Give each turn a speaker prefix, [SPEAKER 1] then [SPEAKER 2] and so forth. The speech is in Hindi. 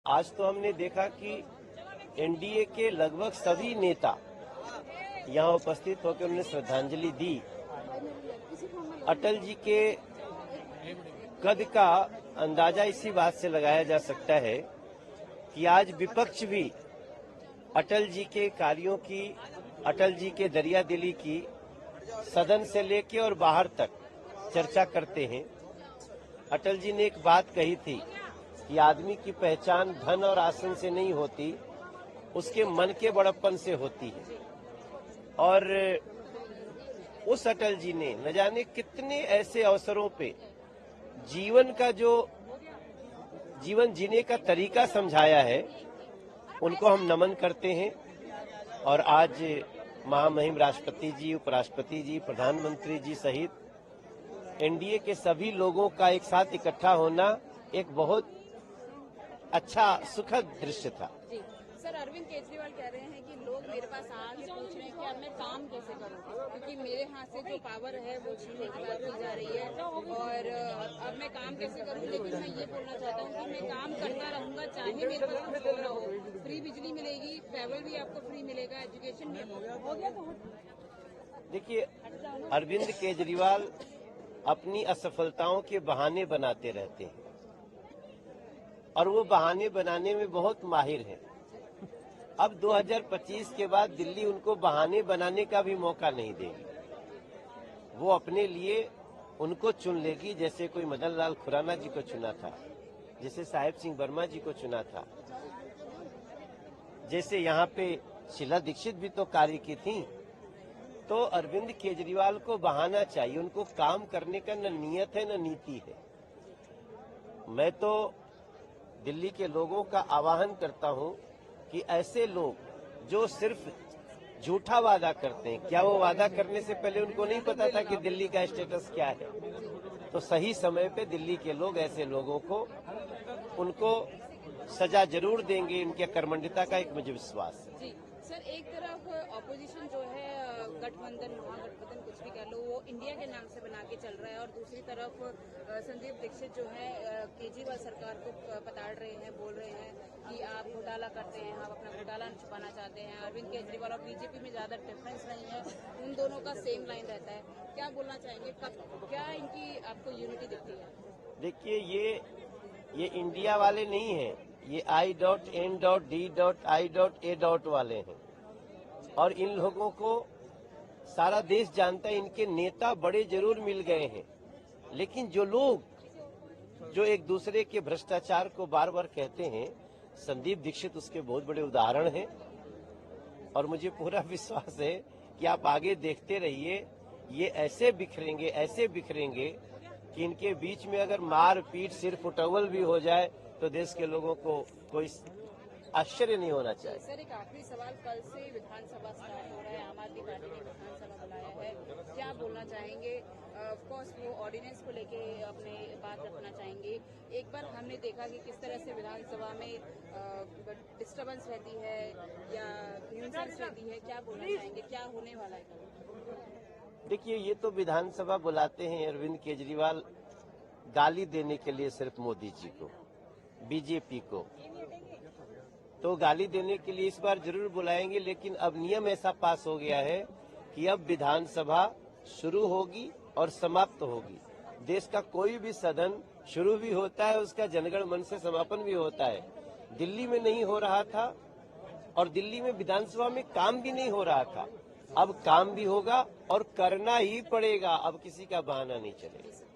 [SPEAKER 1] आज तो हमने देखा कि एनडीए के लगभग सभी नेता यहाँ उपस्थित होकर उन्हें श्रद्धांजलि दी। अटल जी के कद का अंदाजा इसी बात से लगाया जा सकता है कि आज विपक्ष भी अटल जी के कार्यों की, अटल जी के दरियादिली की सदन से लेके और बाहर तक चर्चा करते हैं। अटल जी ने एक बात कही थी कि आदमी की पहचान धन और आसन से नहीं होती, उसके मन के बड़प्पन से होती है। और उस अटल जी ने न जाने कितने ऐसे अवसरों पे जीवन का जो जीवन जीने का तरीका समझाया है, उनको हम नमन करते हैं। और आज महामहिम राष्ट्रपति जी, उपराष्ट्रपति जी, प्रधानमंत्री जी सहित एनडीए के सभी लोगों का एक साथ इकट्ठा होना एक बहुत अच्छा सुखद दृश्य था।
[SPEAKER 2] जी सर, अरविंद केजरीवाल कह रहे हैं कि लोग मेरे पास आके पूछ रहे हैं कि अब मैं काम कैसे करूं, क्योंकि मेरे हाथ से जो पावर है वो छीनने की बात की जा रही है और अब मैं काम कैसे करूं। लेकिन मैं ये बोलना चाहता हूं कि मैं काम करता रहूंगा, चाहे मेरे पास कुछ हो रहा हो। फ्री बिजली मिलेगी, ट्रैवल भी आपको फ्री मिलेगा, एजुकेशन भी हो गया। तो
[SPEAKER 1] देखिए, अरविंद केजरीवाल अपनी असफलताओं के बहाने बनाते रहते हैं और वो बहाने बनाने में बहुत माहिर हैं। अब 2025 के बाद दिल्ली उनको बहाने बनाने का भी मौका नहीं देगी। वो अपने लिए उनको चुन लेगी, जैसे कोई मदन लाल खुराना जी को चुना था, जैसे साहेब सिंह वर्मा जी को चुना था, जैसे यहाँ पे शीला दीक्षित भी तो कार्य की थी। तो अरविंद केजरीवाल को बहाना चाहिए, उनको काम करने का न नियत है न नीति है। मैं तो दिल्ली के लोगों का आह्वान करता हूं कि ऐसे लोग जो सिर्फ झूठा वादा करते हैं, क्या वो वादा करने से पहले उनको नहीं पता था कि दिल्ली का स्टेटस क्या है? तो सही समय पे दिल्ली के लोग ऐसे लोगों को उनको सजा जरूर देंगे। इनके कर्मण्यता का एक मुझे विश्वास है।
[SPEAKER 2] जी सर, एक तरफ ऑपोजिशन जो है गठबंधन, महागठबंधन कुछ भी कह लो, वो इंडिया के नाम से बना के चल रहा है और दूसरी तरफ संदीप दीक्षित जो है केजरीवाल सरकार को पताड़ रहे हैं, बोल रहे हैं कि आप घोटाला करते हैं, आप अपना घोटाला छुपाना चाहते हैं। अरविंद केजरीवाल और बीजेपी में ज्यादा डिफरेंस नहीं है, उन दोनों का सेम लाइन रहता है। क्या बोलना चाहेंगे, कब क्या इनकी आपको यूनिटी दिखती है?
[SPEAKER 1] देखिए, ये इंडिया वाले नहीं हैं, ये I.N.D.I.A. वाले हैं और इन लोगों को सारा देश जानता है। इनके नेता बड़े जरूर मिल गए हैं, लेकिन जो लोग जो एक दूसरे के भ्रष्टाचार को बार बार कहते हैं, संदीप दीक्षित उसके बहुत बड़े उदाहरण हैं। और मुझे पूरा विश्वास है कि आप आगे देखते रहिए, ये ऐसे बिखरेंगे कि इनके बीच में अगर मार पीट, सिर फुटवल भी हो जाए तो देश के लोगों को कोई आश्चर्य नहीं होना चाहिए।
[SPEAKER 2] सर, एक आखिरी सवाल, कल से विधानसभा स्टार्ट हो रहा है, आम आदमी पार्टी ने विधानसभा बुलाया है, क्या बोलना चाहेंगे? ऑफकोर्स वो ऑर्डिनेंस को लेके अपने बात रखना चाहेंगे। एक बार हमने देखा कि किस तरह से विधानसभा में डिस्टर्बेंस रहती है या न्यूसेंस रहती है, क्या बोलना चाहेंगे, क्या होने वाला है कल?
[SPEAKER 1] देखिए, ये तो विधानसभा बुलाते हैं अरविंद केजरीवाल गाली देने के लिए, सिर्फ मोदी जी को, बीजेपी को तो गाली देने के लिए इस बार जरूर बुलाएंगे। लेकिन अब नियम ऐसा पास हो गया है कि अब विधानसभा शुरू होगी और समाप्त होगी। देश का कोई भी सदन शुरू भी होता है, उसका जनगण मन से समापन भी होता है। दिल्ली में नहीं हो रहा था और दिल्ली में विधानसभा में काम भी नहीं हो रहा था, अब काम भी होगा और करना ही पड़ेगा। अब किसी का बहाना नहीं चलेगा।